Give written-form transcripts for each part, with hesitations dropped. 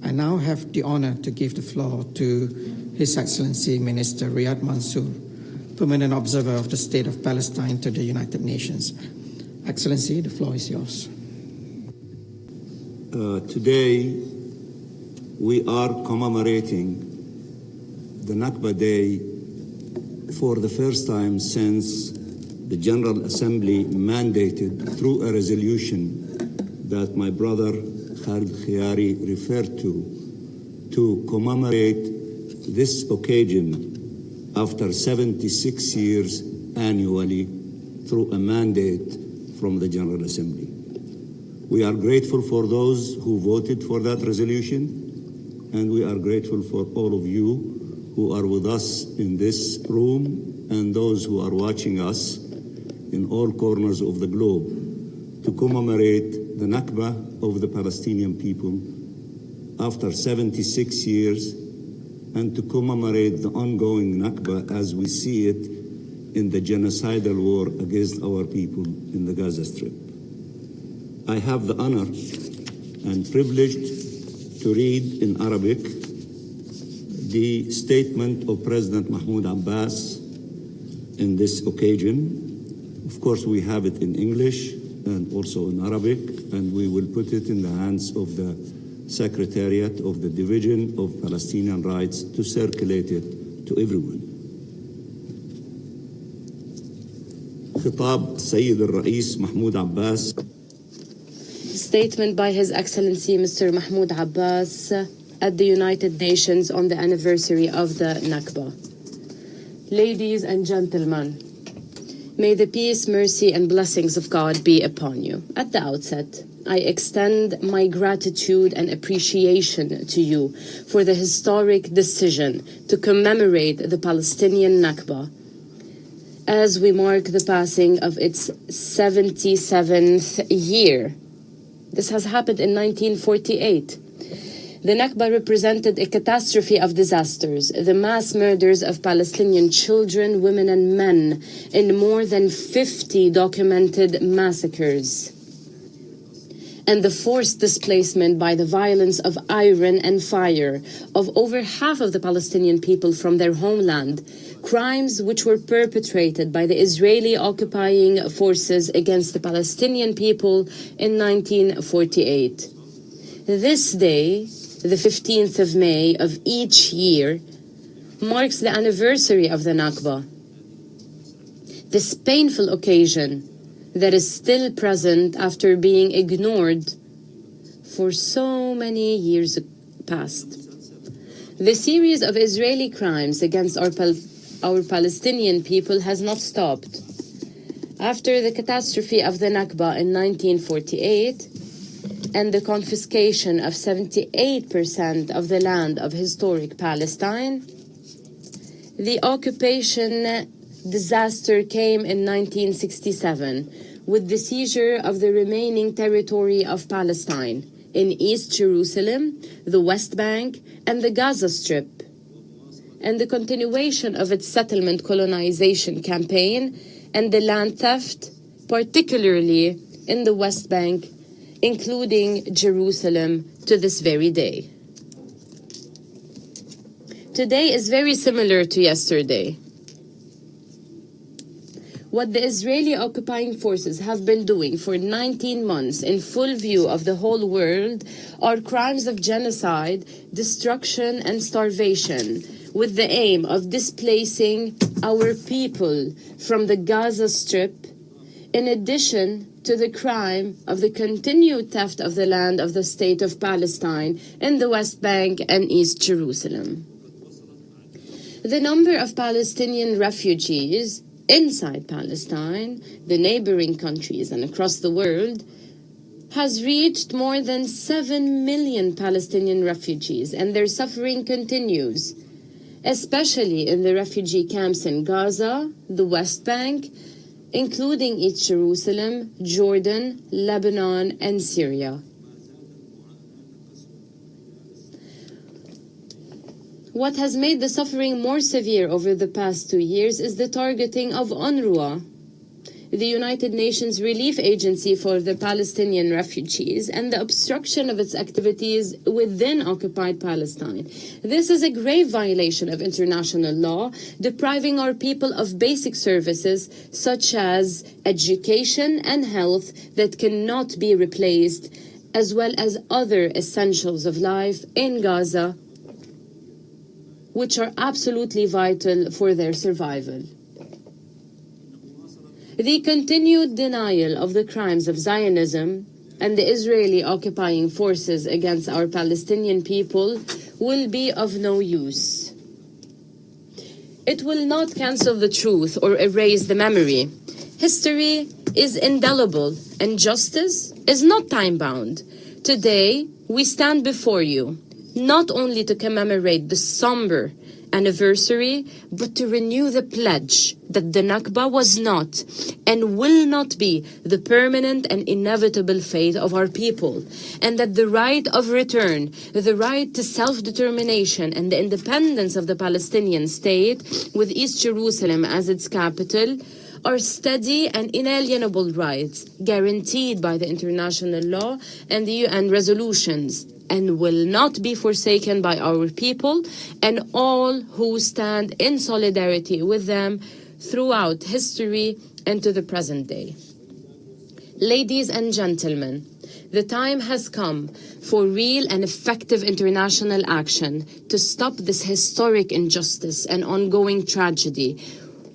I now have the honor to give the floor to His Excellency Minister Riyad Mansour, Permanent Observer of the State of Palestine to the United Nations. Excellency, the floor is yours. Today, we are commemorating the NAKBA Day for the first time since the General Assembly mandated through a resolution that my brother Khalid Khiyari referred to commemorate this occasion after 76 years annually through a mandate from the General Assembly. We are grateful for those who voted for that resolution, and we are grateful for all of you who are with us in this room and those who are watching us in all corners of the globe to commemorate the Nakba of the Palestinian people after 76 years and to commemorate the ongoing Nakba as we see it in the genocidal war against our people in the Gaza Strip. I have the honor and privilege to read in Arabic the statement of President Mahmoud Abbas in this occasion. Of course, we have it in English and also in Arabic, and we will put it in the hands of the Secretariat of the Division of Palestinian Rights to circulate it to everyone. خطاب السيد الرئيس محمود عباس. Statement by His Excellency Mr. Mahmoud Abbas at the United Nations on the anniversary of the Nakba. Ladies and gentlemen, may the peace, mercy, and blessings of God be upon you. At the outset, I extend my gratitude and appreciation to you for the historic decision to commemorate the Palestinian Nakba as we mark the passing of its 77th year. This has happened in 1948. The Nakba represented a catastrophe of disasters, the mass murders of Palestinian children, women, and men in more than 50 documented massacres, and the forced displacement by the violence of iron and fire of over half of the Palestinian people from their homeland, crimes which were perpetrated by the Israeli occupying forces against the Palestinian people in 1948. This day, the 15th of May of each year, marks the anniversary of the Nakba. This painful occasion that is still present after being ignored for so many years past. The series of Israeli crimes against our Palestinian people has not stopped. After the catastrophe of the Nakba in 1948 and the confiscation of 78% of the land of historic Palestine, the occupation disaster came in 1967 with the seizure of the remaining territory of Palestine in East Jerusalem, the West Bank, and the Gaza Strip, and the continuation of its settlement colonization campaign and the land theft, particularly in the West Bank, including Jerusalem, to this very day. Today is very similar to yesterday. What the Israeli occupying forces have been doing for 19 months in full view of the whole world are crimes of genocide, destruction, and starvation, with the aim of displacing our people from the Gaza Strip, in addition to the crime of the continued theft of the land of the State of Palestine in the West Bank and East Jerusalem. The number of Palestinian refugees inside Palestine, the neighboring countries, and across the world has reached more than 7 million Palestinian refugees, and their suffering continues, especially in the refugee camps in Gaza, the West Bank, including East Jerusalem, Jordan, Lebanon, and Syria. What has made the suffering more severe over the past 2 years is the targeting of UNRWA, the United Nations Relief Agency for the Palestinian refugees and the obstruction of its activities within occupied Palestine. This is a grave violation of international law, depriving our people of basic services such as education and health that cannot be replaced, as well as other essentials of life in Gaza, which are absolutely vital for their survival. The continued denial of the crimes of Zionism and the Israeli occupying forces against our Palestinian people will be of no use. It will not cancel the truth or erase the memory. History is indelible and justice is not time-bound. Today, we stand before you, not only to commemorate the somber anniversary, but to renew the pledge that the Nakba was not and will not be the permanent and inevitable fate of our people, and that the right of return, the right to self-determination and the independence of the Palestinian state, with East Jerusalem as its capital, are steady and inalienable rights guaranteed by the international law and the UN resolutions, and will not be forsaken by our people and all who stand in solidarity with them throughout history and to the present day. Ladies and gentlemen, the time has come for real and effective international action to stop this historic injustice and ongoing tragedy,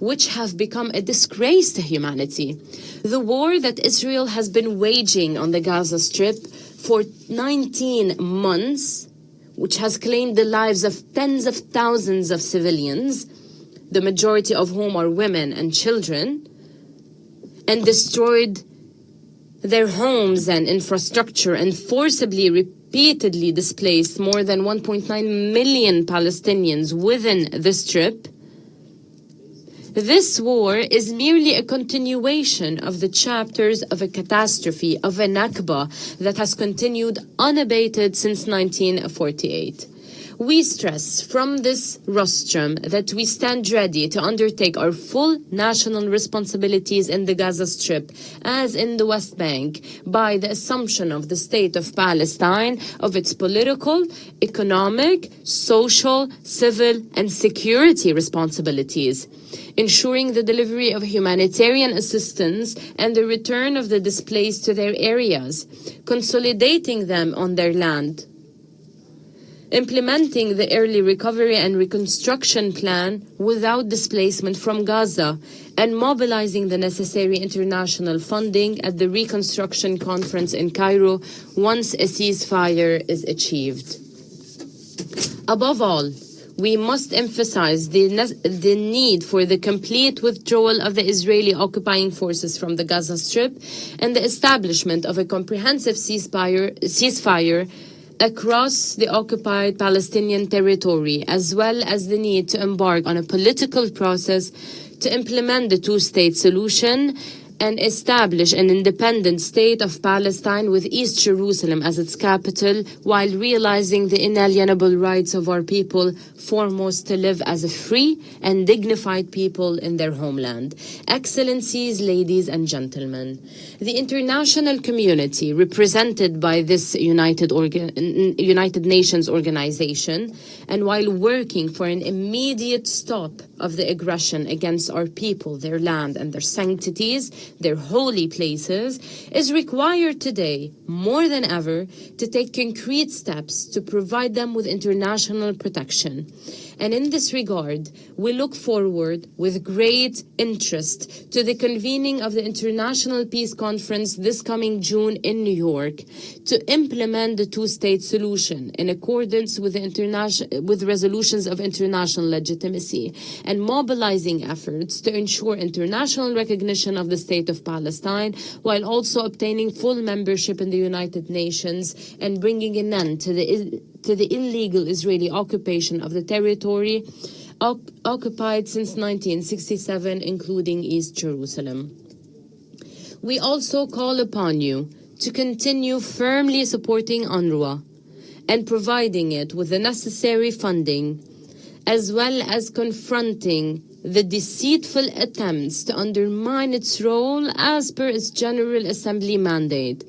which have become a disgrace to humanity. The war that Israel has been waging on the Gaza Strip for 19 months, which has claimed the lives of tens of thousands of civilians, the majority of whom are women and children, and destroyed their homes and infrastructure and forcibly, repeatedly displaced more than 1.9 million Palestinians within the Strip. This war is merely a continuation of the chapters of a catastrophe, of a Nakba that has continued unabated since 1948. We stress from this rostrum that we stand ready to undertake our full national responsibilities in the Gaza Strip, as in the West Bank, by the assumption of the state of Palestine, of its political, economic, social, civil, and security responsibilities, ensuring the delivery of humanitarian assistance and the return of the displaced to their areas, consolidating them on their land, implementing the early recovery and reconstruction plan without displacement from Gaza, and mobilizing the necessary international funding at the Reconstruction Conference in Cairo once a ceasefire is achieved. Above all, we must emphasize the need for the complete withdrawal of the Israeli occupying forces from the Gaza Strip and the establishment of a comprehensive ceasefire across the occupied Palestinian territory, as well as the need to embark on a political process to implement the two-state solution and establish an independent state of Palestine with East Jerusalem as its capital, while realizing the inalienable rights of our people, foremost to live as a free and dignified people in their homeland. Excellencies, ladies and gentlemen, the international community, represented by this United Nations organization, and while working for an immediate stop of the aggression against our people, their land and their sanctities, their holy places, is required today more than ever to take concrete steps to provide them with international protection. And in this regard, we look forward with great interest to the convening of the International Peace Conference this coming June in New York to implement the two-state solution in accordance with with resolutions of international legitimacy, and mobilizing efforts to ensure international recognition of the state of Palestine, while also obtaining full membership in the United Nations and bringing an end to the illegal Israeli occupation of the territory occupied since 1967, including East Jerusalem. We also call upon you to continue firmly supporting UNRWA and providing it with the necessary funding, as well as confronting the deceitful attempts to undermine its role as per its General Assembly mandate.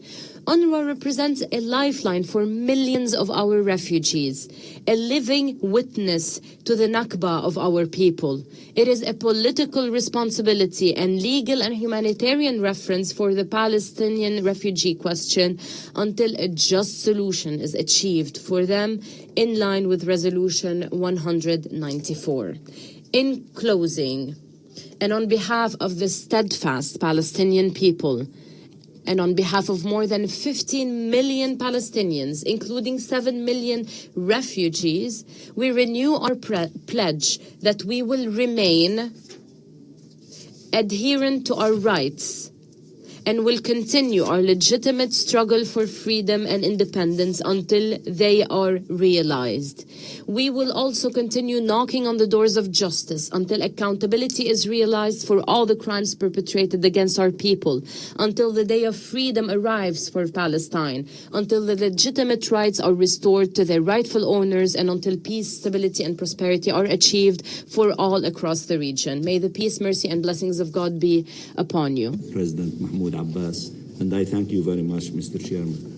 UNRWA represents a lifeline for millions of our refugees, a living witness to the Nakba of our people. It is a political responsibility and legal and humanitarian reference for the Palestinian refugee question until a just solution is achieved for them in line with Resolution 194. In closing, and on behalf of the steadfast Palestinian people, and on behalf of more than 15 million Palestinians, including 7 million refugees, we renew our pledge that we will remain adherent to our rights and will continue our legitimate struggle for freedom and independence until they are realized. We will also continue knocking on the doors of justice until accountability is realized for all the crimes perpetrated against our people, until the day of freedom arrives for Palestine, until the legitimate rights are restored to their rightful owners, and until peace, stability, and prosperity are achieved for all across the region. May the peace, mercy, and blessings of God be upon you. President Mahmoud Abbas, and I thank you very much, Mr. Chairman.